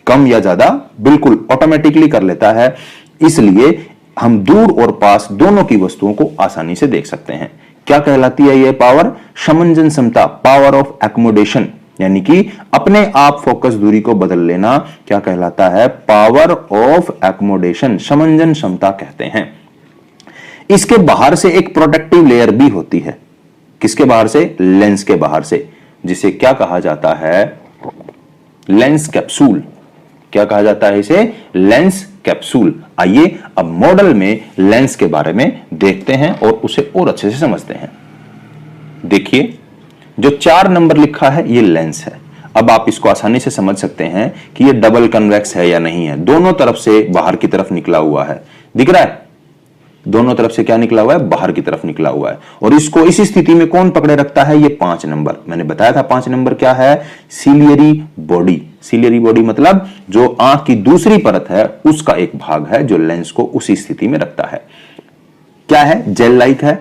कम या ज्यादा बिल्कुल ऑटोमेटिकली कर लेता है। इसलिए हम दूर और पास दोनों की वस्तुओं को आसानी से देख सकते हैं। क्या कहलाती है यह पावर? समंजन क्षमता, पावर ऑफ एकोमोडेशन, यानी कि अपने आप फोकस दूरी को बदल लेना क्या कहलाता है? पावर ऑफ एकोमोडेशन, समंजन क्षमता कहते हैं। इसके बाहर से एक प्रोटेक्टिव लेयर भी होती है। किसके बाहर से? लेंस के बाहर से, जिसे क्या कहा जाता है? Lens capsule. क्या कहा जाता है इसे? Lens capsule. आइए अब मॉडल में लेंस के बारे में देखते हैं और उसे और अच्छे से समझते हैं। देखिए जो 4 नंबर लिखा है ये लेंस है। अब आप इसको आसानी से समझ सकते हैं कि ये डबल कन्वेक्स है या नहीं है। दोनों तरफ से बाहर की तरफ निकला हुआ है, दिख रहा है? दोनों तरफ से क्या निकला हुआ है? बाहर की तरफ निकला हुआ है। और इसको इसी स्थिति में कौन पकड़े रखता है? ये 5 नंबर। मैंने बताया था 5 नंबर क्या है? Ciliary body. सीलियरी बॉडी मतलब जो आंख की दूसरी परत है उसका एक भाग है जो लेंस को उसी स्थिति में रखता है। क्या है? जेल लाइक है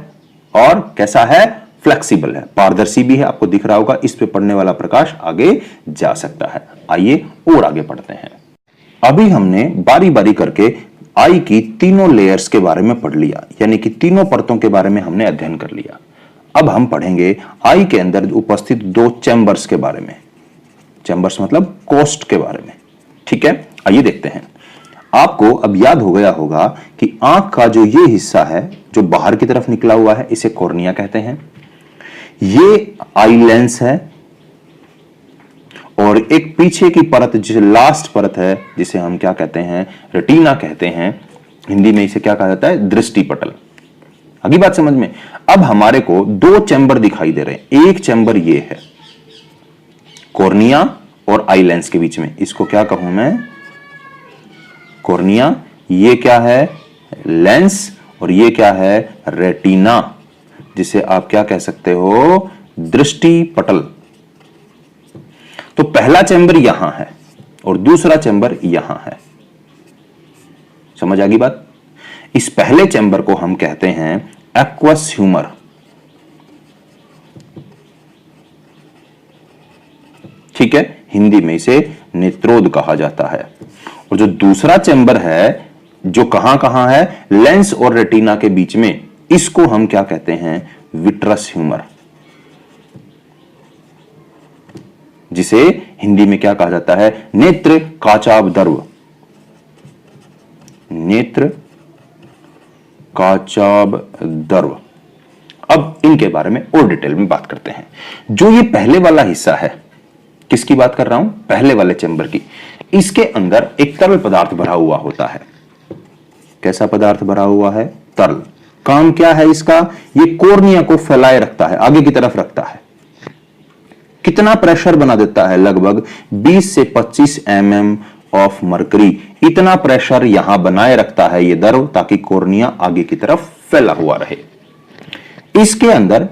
और कैसा है? फ्लेक्सिबल है, पारदर्शी भी है। आपको दिख रहा होगा, इस पे पड़ने वाला प्रकाश आगे जा सकता है। आइए और आगे पढ़ते हैं। अभी हमने बारी बारी करके आई की तीनों लेयर्स के बारे में पढ़ लिया, यानी कि तीनों परतों के बारे में हमने अध्ययन कर लिया। अब हम पढ़ेंगे आई के अंदर उपस्थित 2 चैम्बर्स के बारे में। चैम्बर्स मतलब कोस्ट के बारे में। ठीक है, आइए देखते हैं। आपको अब याद हो गया होगा कि आंख का जो ये हिस्सा है जो बाहर की तरफ निकला हुआ है इसे कॉर्निया कहते हैं। ये आई लेंस है और एक पीछे की परत जिसे लास्ट परत है जिसे हम क्या कहते हैं? रेटिना कहते हैं। हिंदी में इसे क्या कहा जाता है? दृष्टि पटल। अगली बात समझ में। अब हमारे को 2 चैम्बर दिखाई दे रहे हैं। एक चैम्बर ये है कॉर्निया और आई लेंस के बीच में, इसको क्या कहूं मैं? कॉर्निया। ये क्या है? लेंस। और ये क्या है? रेटिना, जिसे आप क्या कह सकते हो? दृष्टि पटल। तो पहला चैम्बर यहां है और दूसरा चैम्बर यहां है। समझ आ गई बात? इस पहले चैम्बर को हम कहते हैं एक्वस ह्यूमर। ठीक है, हिंदी में इसे नेत्रोद कहा जाता है। और जो दूसरा चैम्बर है जो कहां कहां है? लेंस और रेटिना के बीच में, इसको हम क्या कहते हैं? विट्रस ह्यूमर, जिसे हिंदी में क्या कहा जाता है? नेत्र काचाभद्रव। नेत्र काचाभद्रव। अब इनके बारे में और डिटेल में बात करते हैं। जो ये पहले वाला हिस्सा है, किसकी बात कर रहा हूं? पहले वाले चैम्बर की। इसके अंदर एक तरल पदार्थ भरा हुआ होता है। कैसा पदार्थ भरा हुआ है? तरल। काम क्या है इसका? ये कॉर्निया को फैलाए रखता है, आगे की तरफ रखता है। कितना प्रेशर बना देता है? लगभग 20 से 25 mm ऑफ मरकरी। इतना प्रेशर यहां बनाए रखता है ये द्रव, ताकि कॉर्निया आगे की तरफ फैला हुआ रहे। इसके अंदर,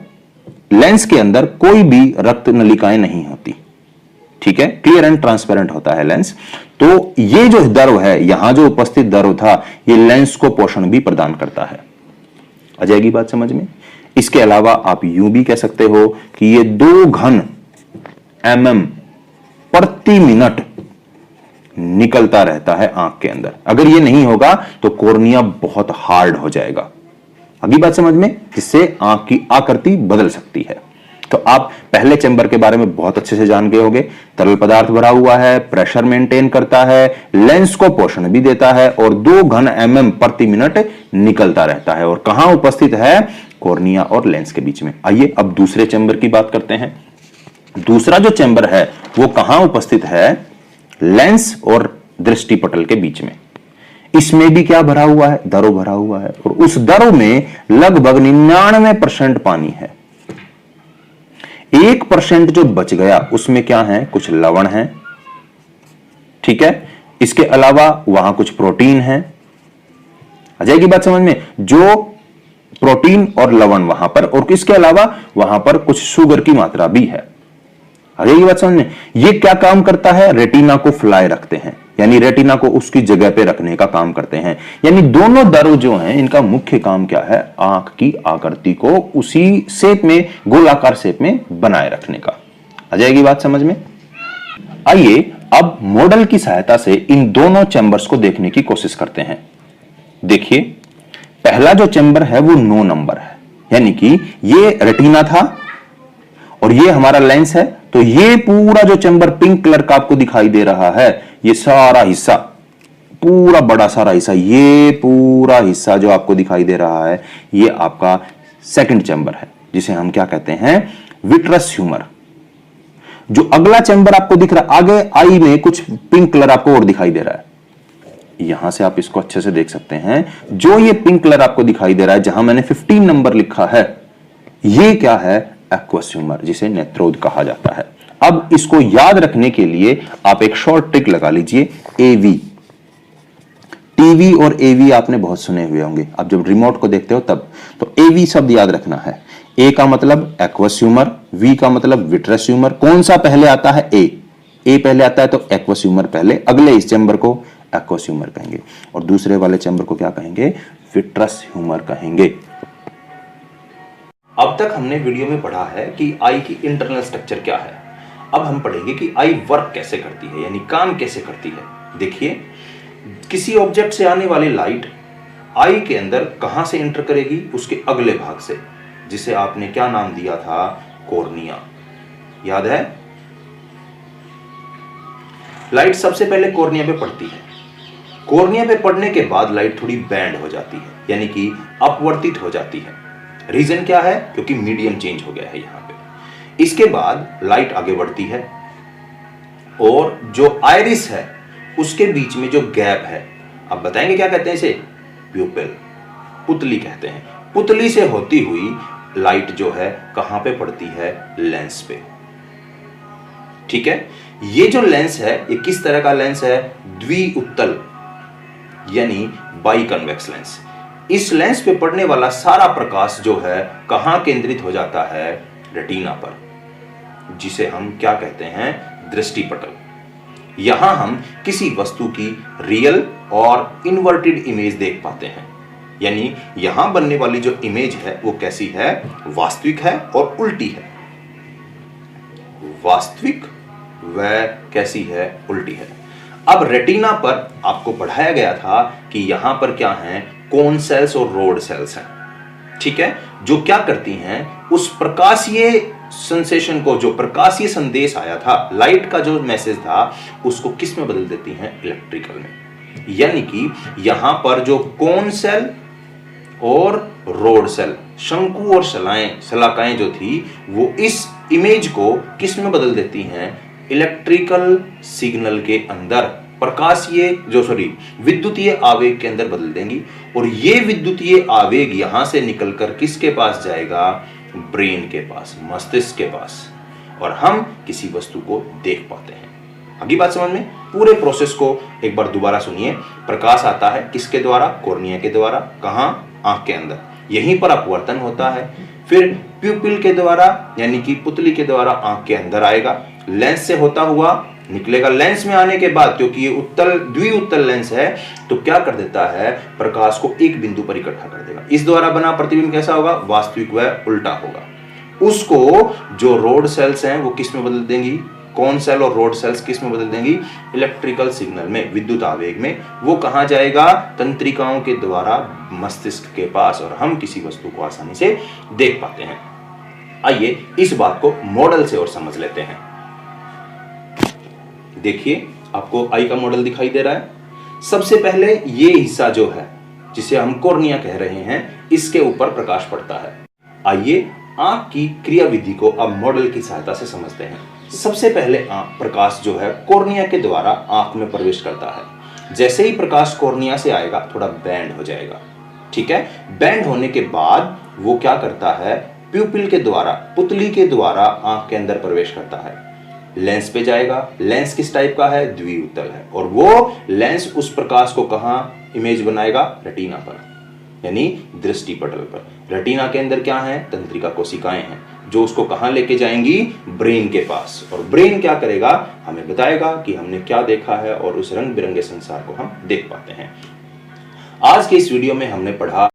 लेंस के अंदर कोई भी रक्त नलिकाएं नहीं होती। ठीक है, क्लियर एंड ट्रांसपेरेंट होता है लेंस। तो ये जो द्रव है, यहां जो उपस्थित द्रव था, ये लेंस को पोषण भी प्रदान करता है। आ जाएगी बात समझ में। इसके अलावा आप यूं भी कह सकते हो कि ये 2 घन mm प्रति मिनट निकलता रहता है आंख के अंदर। अगर ये नहीं होगा तो कॉर्निया बहुत हार्ड हो जाएगा। अगली बात समझ में, जिससे आंख की आकृति बदल सकती है। तो आप पहले चैम्बर के बारे में बहुत अच्छे से जान गए होंगे। तरल पदार्थ भरा हुआ है, प्रेशर मेंटेन करता है, लेंस को पोषण भी देता है और 2 घन mm प्रति मिनट निकलता रहता है। और कहां उपस्थित है? कॉर्निया और लेंस के बीच में। आइए अब दूसरे चैम्बर की बात करते हैं। दूसरा जो चैम्बर है वो कहां उपस्थित है? लेंस और दृष्टिपटल के बीच में। इसमें भी क्या भरा हुआ है? द्रव भरा हुआ है और उस द्रव में लगभग 99% पानी है। 1% जो बच गया उसमें क्या है? कुछ लवण है, ठीक है। इसके अलावा वहां कुछ प्रोटीन है। आ जाएगी बात समझ में। जो प्रोटीन और लवण वहां पर, और इसके अलावा वहां पर कुछ शुगर की मात्रा भी है। आ जाएगी बात समझ में। ये क्या काम करता है? रेटिना को फ्लाई रखते हैं, यानी रेटिना को उसकी जगह पे रखने का काम करते हैं। यानी दोनों द्रव जो हैं, इनका मुख्य काम क्या है? आंख की आकृति को उसी शेप में, गोलाकार शेप में बनाए रखने का। आ जाएगी बात समझ में। आइए अब मॉडल की सहायता से इन दोनों चैम्बर्स को देखने की कोशिश करते हैं। देखिए, पहला जो चैम्बर है वो 9 नंबर है, यानी कि ये रेटिना था और ये हमारा लेंस है। तो ये पूरा जो चैम्बर पिंक कलर का आपको दिखाई दे रहा है, ये सारा हिस्सा, पूरा बड़ा सारा हिस्सा, ये पूरा हिस्सा जो आपको दिखाई दे रहा है, ये आपका सेकंड चैम्बर है, जिसे हम क्या कहते हैं? Vitreous humour. जो अगला चैम्बर आपको दिख रहा है, आगे आई में कुछ पिंक कलर आपको और दिखाई दे रहा है। यहां से आप इसको अच्छे से देख सकते हैं। जो ये पिंक कलर आपको दिखाई दे रहा है, जहां मैंने 15 नंबर लिखा है, ये क्या है? एक्वस ह्यूमर, जिसे नेत्रोद कहा जाता है। अब इसको याद रखने के लिए आप एक शॉर्ट ट्रिक लगा लीजिए, एवी। टीवी और एवी आपने बहुत सुने हुए होंगे, आप जब रिमोट को देखते हो तब। तो एवी शब्द याद रखना है। ए का मतलब एक्वस ह्यूमर, वी का मतलब विट्रस ह्यूमर। कौन सा पहले आता है? ए पहले आता है, तो एक्वस ह्यूमर पहले। अगले इस चैम्बर को एक्वस ह्यूमर कहेंगे और दूसरे वाले चैम्बर को क्या कहेंगे? विट्रस ह्यूमर कहेंगे। अब तक हमने वीडियो में पढ़ा है कि आई की इंटरनल स्ट्रक्चर क्या है। अब हम पढ़ेंगे कि आई वर्क कैसे करती है, यानी काम कैसे करती है। देखिए, किसी ऑब्जेक्ट से आने वाली लाइट आई के अंदर कहां से एंटर करेगी? उसके अगले भाग से, जिसे आपने क्या नाम दिया था? कॉर्निया। याद है? लाइट सबसे पहले कॉर्निया पे पड़ती है। कॉर्निया पे पड़ने के बाद लाइट थोड़ी बैंड हो जाती है, यानी कि अपवर्तित हो जाती है। रीजन क्या है? क्योंकि मीडियम चेंज हो गया है यहां पे। इसके बाद लाइट आगे बढ़ती है और जो आइरिस है उसके बीच में जो गैप है, अब बताएंगे क्या कहते हैं इसे? प्यूपिल, पुतली कहते हैं। पुतली से होती हुई लाइट जो है कहां पे पड़ती है? लेंस पे, ठीक है। ये जो लेंस है, ये किस तरह का लेंस है? द्विउत्तल, यानी बाई कन्वेक्स लेंस। इस लेंस पे पड़ने वाला सारा प्रकाश जो है कहां केंद्रित हो जाता है? रेटिना पर, जिसे हम क्या कहते हैं? दृष्टिपटल। यहां हम किसी वस्तु की रियल और इन्वर्टेड इमेज देख पाते हैं। यानी यहां बनने वाली जो इमेज है वो कैसी है? वास्तविक है और उल्टी है। वास्तविक व कैसी है? उल्टी है। अब रेटिना पर आपको पढ़ाया गया था कि यहां पर क्या है? कोन सेल्स और रोड सेल्स हैं, ठीक है, जो क्या करती हैं? उस प्रकाशीय सेंसेशन को, जो प्रकाशीय संदेश आया था, लाइट का जो मैसेज था, उसको किस में बदल देती हैं? इलेक्ट्रिकल में। यानी कि यहां पर जो कोन सेल और रोड सेल, शंकु और शलाकाएं जो थी, वो इस इमेज को किस में बदल देती हैं? इलेक्ट्रिकल सिग्नल के अंदर, विद्युतीय आवेग के अंदर बदल देंगी। और ये विद्युतीय आवेग यहां से निकलकर किसके पास जाएगा? ब्रेन के पास, मस्तिष्क के पास, और हम किसी वस्तु को देख पाते हैं। अगली बात समझ में। पूरे प्रोसेस को एक बार दोबारा सुनिए। प्रकाश आता है किसके द्वारा? कॉर्निया के द्वारा। कहां? आंख के अंदर। यहीं पर अपवर्तन होता है, फिर प्यूपिल के द्वारा यानी कि पुतली के द्वारा आंख के अंदर आएगा, लेंस से होता हुआ निकलेगा। लेंस में आने के बाद, क्योंकि ये उत्तल द्विउत्तल लेंस है, तो क्या कर देता है, प्रकाश को एक बिंदु पर इकट्ठा कर देगा। इस द्वारा बना प्रतिबिंब कैसा होगा, वास्तविक व उल्टा होगा। उसको जो रोड सेल्स हैं वो किस में बदल देंगी, कौन सेल और रोड सेल्स किस में बदल देंगी, इलेक्ट्रिकल सिग्नल में, विद्युत आवेग में। वो कहां जाएगा, तंत्रिकाओं के द्वारा मस्तिष्क के पास, और हम किसी वस्तु को आसानी से देख पाते हैं। आइए इस बात को मॉडल से और समझ लेते हैं। देखिए आपको आई का मॉडल दिखाई दे रहा है। सबसे पहले ये हिस्सा जो है जिसे हम कॉर्निया कह रहे हैं, इसके ऊपर प्रकाश पड़ता है। आइए आंख की क्रियाविधि को अब मॉडल की सहायता से समझते हैं। सबसे पहले प्रकाश जो है कॉर्निया के द्वारा आंख में प्रवेश करता है। जैसे ही प्रकाश कॉर्निया से आएगा थोड़ा बैंड हो जाएगा, ठीक है। बैंड होने के बाद वो क्या करता है, प्यूपिल के द्वारा, पुतली के द्वारा आंख के अंदर प्रवेश करता है, लेंस पे जाएगा। लेंस किस टाइप का है, द्विउत्तल है, और वो लेंस उस प्रकाश को कहां इमेज बनाएगा, रेटिना पर, यानी दृष्टि पटल पर। रेटिना के अंदर क्या है, तंत्रिका कोशिकाएं हैं, जो उसको कहां लेके जाएंगी, ब्रेन के पास। और ब्रेन क्या करेगा, हमें बताएगा कि हमने क्या देखा है, और उस रंग बिरंगे संसार को हम देख पाते हैं। आज के इस वीडियो में हमने पढ़ा